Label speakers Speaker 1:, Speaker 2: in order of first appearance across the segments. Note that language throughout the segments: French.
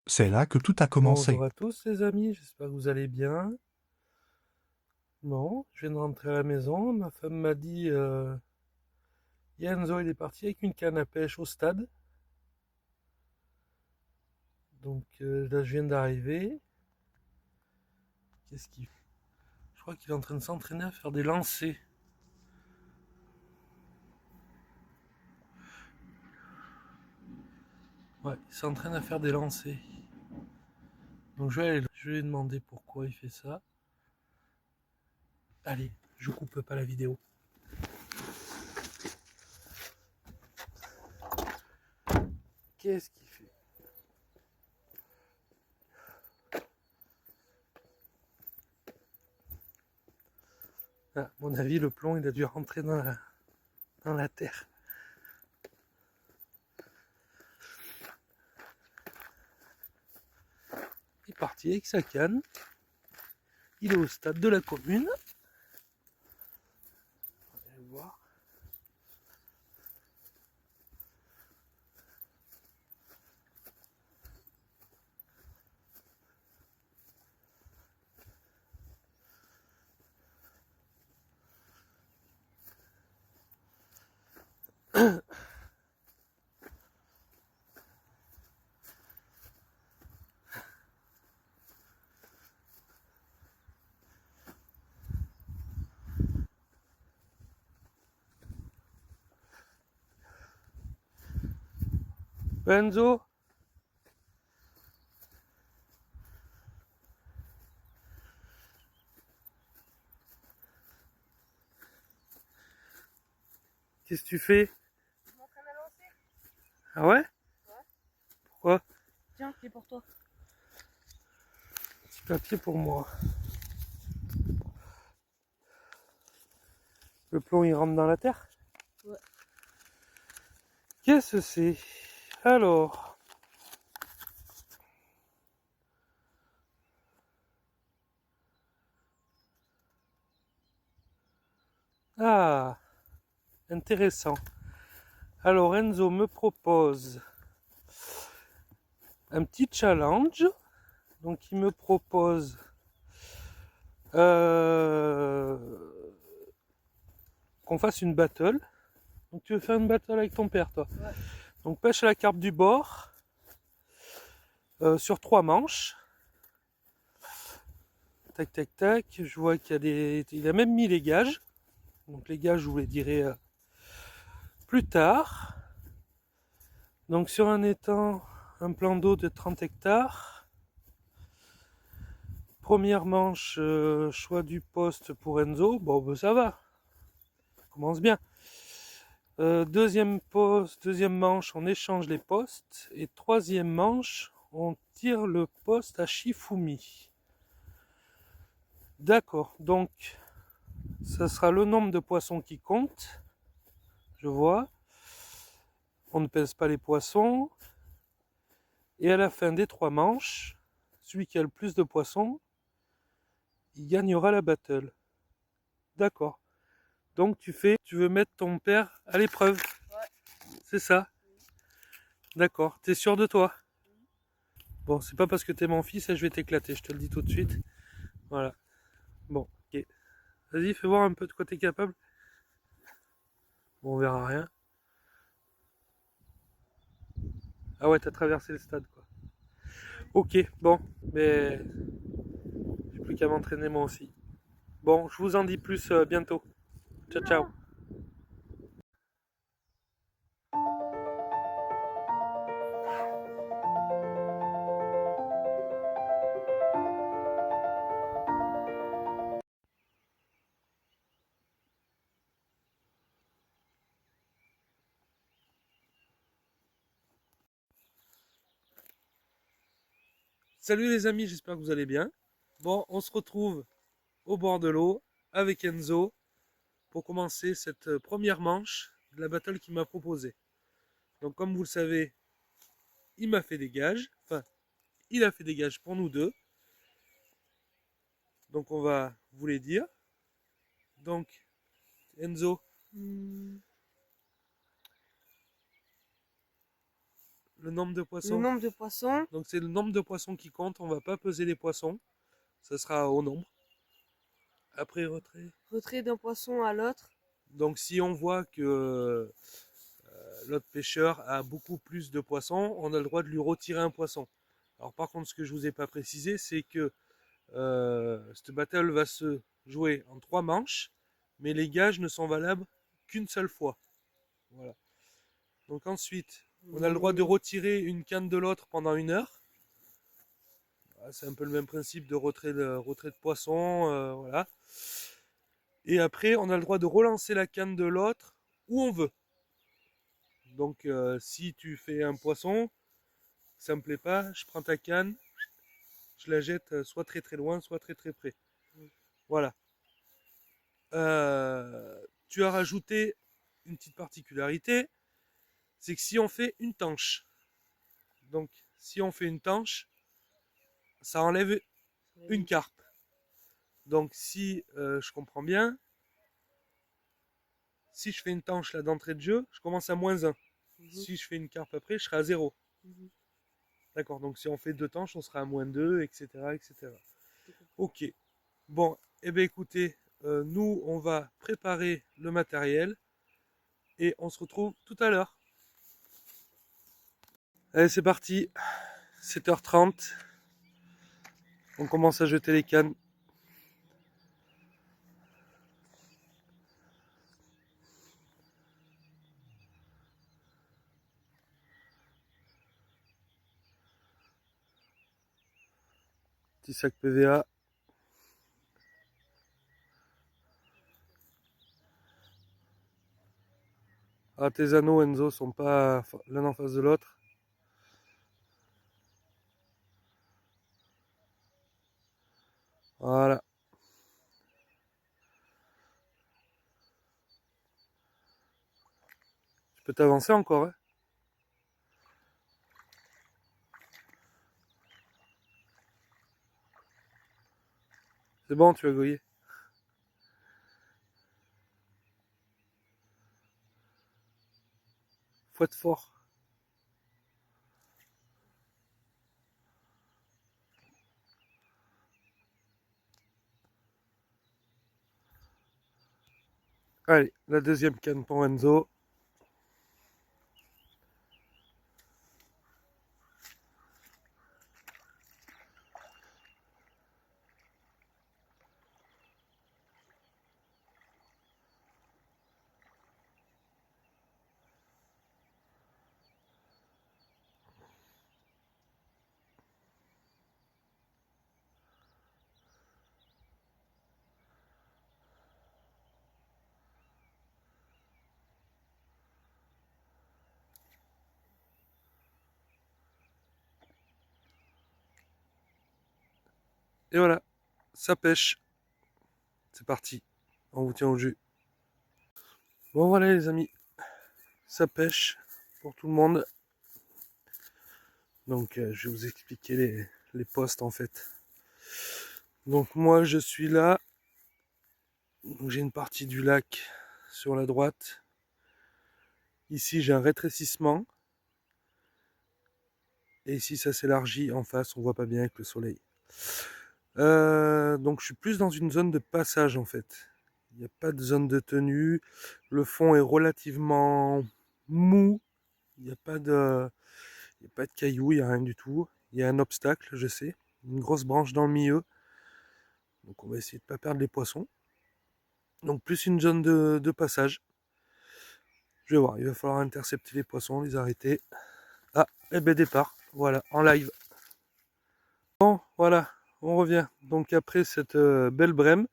Speaker 1: C'est là que tout a commencé.
Speaker 2: Bonjour à tous les amis, j'espère que vous allez bien. Bon, je viens de rentrer à la maison, ma femme m'a dit Enzo il est parti avec une canne à pêche au stade. Donc là je viens d'arriver. Qu'est-ce qu'il fait? Je crois qu'il est en train de s'entraîner à faire des lancers. Ouais, il s'entraîne à faire des lancers. Donc je vais lui demander pourquoi il fait ça. Allez, je coupe pas la vidéo. Qu'est-ce qu'il fait? Ah, à mon avis, le plomb il a dû rentrer dans la terre. Il est parti avec sa canne. Il est au stade de la commune. On va voir. Enzo, qu'est-ce que tu fais?
Speaker 3: Je m'entraîne à lancer.
Speaker 2: Ah ouais?
Speaker 3: Ouais.
Speaker 2: Pourquoi?
Speaker 3: Tiens, c'est pour toi.
Speaker 2: Petit papier pour moi. Le plomb il rentre dans la terre?
Speaker 3: Ouais.
Speaker 2: Qu'est-ce que c'est? Alors. Ah, intéressant. Alors Enzo me propose un petit challenge. Donc il me propose euh, qu'on fasse une battle. Donc tu veux faire une battle avec ton père toi?
Speaker 3: Ouais.
Speaker 2: Donc pêche à la carpe du bord sur 3 manches. Tac tac tac. Je vois qu'il y a des. Il a même mis les gages. Donc les gages je vous les dirai plus tard. Donc sur un étang, un plan d'eau de 30 hectares. Première manche, choix du poste pour Enzo. Bon, ben, ça va. Ça commence bien. Deuxième manche, on échange les postes. Et troisième manche, on tire le poste à Shifumi. D'accord, donc ça sera le nombre de poissons qui compte. Je vois. On ne pèse pas les poissons. Et à la fin des 3 manches, celui qui a le plus de poissons, il gagnera la battle. D'accord. Donc tu veux mettre ton père à l'épreuve.
Speaker 3: Ouais.
Speaker 2: C'est ça. D'accord. T'es sûr de toi? Bon, c'est pas parce que t'es mon fils et je vais t'éclater, je te le dis tout de suite. Voilà. Bon, ok. Vas-y, fais voir un peu de quoi t'es capable. Bon, on verra rien. Ah ouais, t'as traversé le stade, quoi. Ok, bon, mais j'ai plus qu'à m'entraîner moi aussi. Bon, je vous en dis plus bientôt. Ciao, ciao. Salut les amis, j'espère que vous allez bien. Bon, on se retrouve au bord de l'eau avec Enzo pour commencer cette première manche de la battle qu'il m'a proposée. Donc comme vous le savez, il m'a fait des gages. Enfin, il a fait des gages pour nous deux. Donc on va vous les dire. Donc Enzo,
Speaker 3: Hmm.
Speaker 2: le nombre de
Speaker 3: le
Speaker 2: poissons.
Speaker 3: nombre de poissons.
Speaker 2: Donc c'est le nombre de poissons qui compte, on va pas peser les poissons, ça sera au nombre. Après retrait.
Speaker 3: Retrait d'un poisson à l'autre.
Speaker 2: Donc si on voit que l'autre pêcheur a beaucoup plus de poissons, on a le droit de lui retirer un poisson. Alors par contre, ce que je vous ai pas précisé, c'est que cette battle va se jouer en 3 manches, mais les gages ne sont valables qu'une seule fois. Voilà. Donc ensuite, on a le droit de retirer une canne de l'autre pendant 1 heure. C'est un peu le même principe de retrait de poisson, voilà. Et après, on a le droit de relancer la canne de l'autre où on veut. Donc si tu fais un poisson, ça me plaît pas, je prends ta canne, je la jette soit très très loin, soit très très près. Voilà. Tu as rajouté une petite particularité, c'est que si on fait une tanche, donc si on fait une tanche, ça enlève une carpe. Donc si je comprends bien, si je fais une tanche là d'entrée de jeu, je commence à -1. Si je fais une carpe après, je serai à 0. D'accord, donc si on fait 2 tanches, on sera à -2, etc. etc. Ok. Bon, eh bien écoutez, nous on va préparer le matériel et on se retrouve tout à l'heure. Allez, c'est parti. 7h30. On commence à jeter les cannes. Petit sac PVA. Ah, tes anneaux, Enzo, sont pas l'un en face de l'autre. Voilà. Tu peux t'avancer encore, hein. C'est bon, tu as goyé. Fouette fort. Allez, la deuxième canne pour Enzo. Et voilà, ça pêche. C'est parti. On vous tient au jus. Bon voilà les amis, ça pêche pour tout le monde. Donc je vais vous expliquer les postes en fait. Donc moi je suis là. J'ai une partie du lac sur la droite. Ici j'ai un rétrécissement. Et ici ça s'élargit en face, on voit pas bien avec le soleil. Donc je suis plus dans une zone de passage en fait. Il n'y a pas de zone de tenue. Le fond est relativement mou. Il n'y a pas de cailloux, il n'y a rien du tout. Il y a un obstacle, je sais. Une grosse branche dans le milieu. Donc on va essayer de ne pas perdre les poissons. Donc plus une zone de passage. Je vais voir, il va falloir intercepter les poissons, les arrêter. Ah, et ben départ, voilà, en live. Bon, voilà, on revient. Donc après cette belle brème,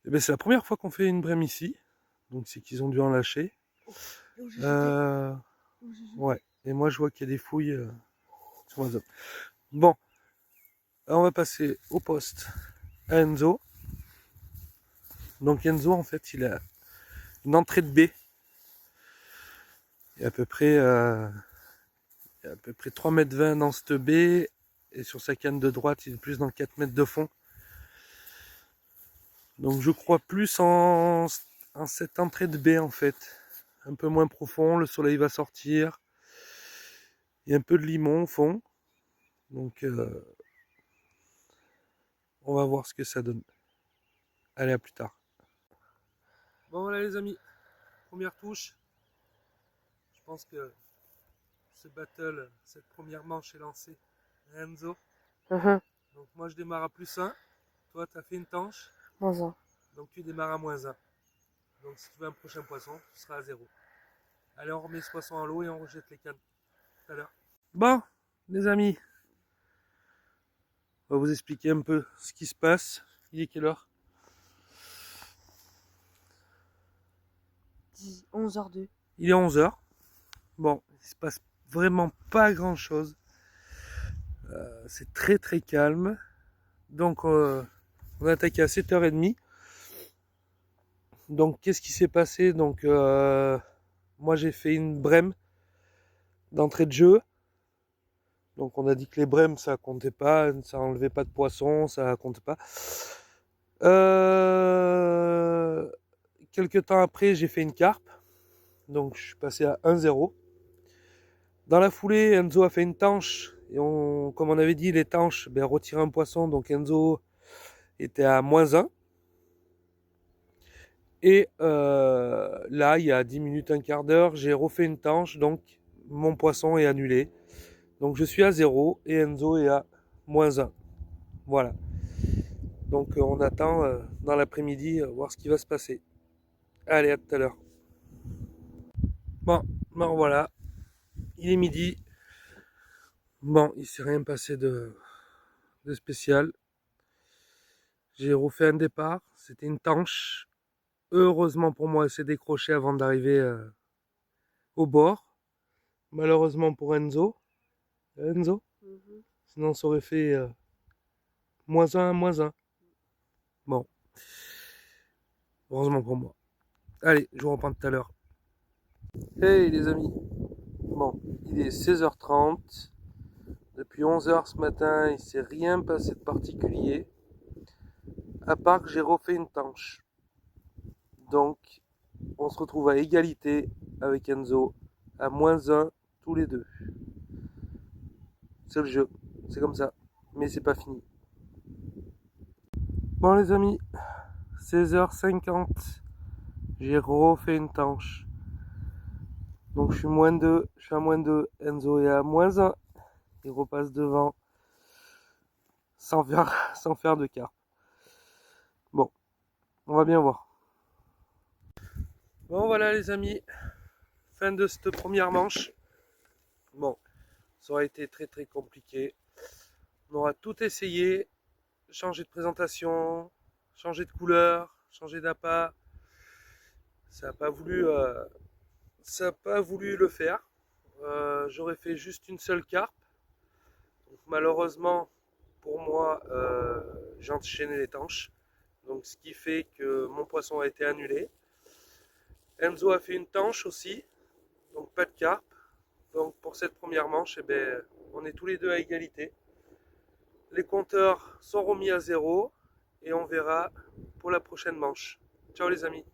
Speaker 2: eh ben, c'est la première fois qu'on fait une brème ici. Donc c'est qu'ils ont dû en lâcher. Ouais, et moi je vois qu'il y a des fouilles sur ma zone. Bon, alors on va passer au poste à Enzo. Donc Enzo en fait il a une entrée de baie. Il y a à peu près 3,20 m dans cette baie. Et sur sa canne de droite, il est plus dans 4 mètres de fond. Donc je crois plus en cette entrée de baie en fait. Un peu moins profond, le soleil va sortir. Il y a un peu de limon au fond. Donc on va voir ce que ça donne. Allez, à plus tard. Bon voilà les amis, première touche. Je pense que ce battle, cette première manche est lancée. Enzo. Donc moi je démarre à +1. Toi tu as fait une tanche.
Speaker 3: -1.
Speaker 2: Donc tu démarres à -1. Donc si tu veux un prochain poisson, tu seras à 0. Allez, on remet ce poisson à l'eau et on rejette les cannes tout à l'heure. Bon, les amis, on va vous expliquer un peu ce qui se passe. Il est quelle heure?
Speaker 3: 11h02.
Speaker 2: Il est 11h. Bon, il se passe vraiment pas grand chose. C'est très très calme. Donc on attaque à 7h30. Donc qu'est-ce qui s'est passé? Donc moi j'ai fait une brème d'entrée de jeu. Donc on a dit que les brèmes ça comptait pas, ça enlevait pas de poisson, ça comptait pas. Quelques temps après j'ai fait une carpe. Donc je suis passé à 1-0. Dans la foulée, Enzo a fait une tanche. Et comme on avait dit, les tanches retiraient un poisson. Donc Enzo était à -1. Et là, il y a 10 minutes, un quart d'heure, j'ai refait une tanche. Donc mon poisson est annulé. Donc je suis à 0 et Enzo est à -1. Voilà. Donc on attend dans l'après-midi voir ce qui va se passer. Allez, à tout à l'heure. Bon, voilà. Il est midi. Bon, il s'est rien passé de spécial. J'ai refait un départ. C'était une tanche. Heureusement pour moi, elle s'est décrochée avant d'arriver au bord. Malheureusement pour Enzo. Enzo. Sinon, ça aurait fait -1, -1. Bon. Heureusement pour moi. Allez, je vous reprends tout à l'heure. Hey les amis. Bon, il est 16h30. Depuis 11h ce matin, il ne s'est rien passé de particulier. À part que j'ai refait une tanche. Donc, on se retrouve à égalité avec Enzo. À -1 tous les deux. C'est le jeu. C'est comme ça. Mais c'est pas fini. Bon les amis, 16h50. J'ai refait une tanche. Donc je suis -2. Je suis à -2. Enzo est à -1. Il repasse devant. Sans faire de carpe. Bon, on va bien voir. Bon voilà les amis. Fin de cette première manche. Bon, ça aurait été très très compliqué. On aura tout essayé. Changer de présentation, changer de couleur, changer d'appât. Ça n'a pas voulu le faire. J'aurais fait juste une seule carpe. Donc, malheureusement, pour moi, j'ai enchaîné les tanches. Donc, ce qui fait que mon poisson a été annulé. Enzo a fait une tanche aussi. Donc, pas de carpe. Donc, pour cette première manche, eh ben, on est tous les deux à égalité. Les compteurs sont remis à 0 et on verra pour la prochaine manche. Ciao les amis.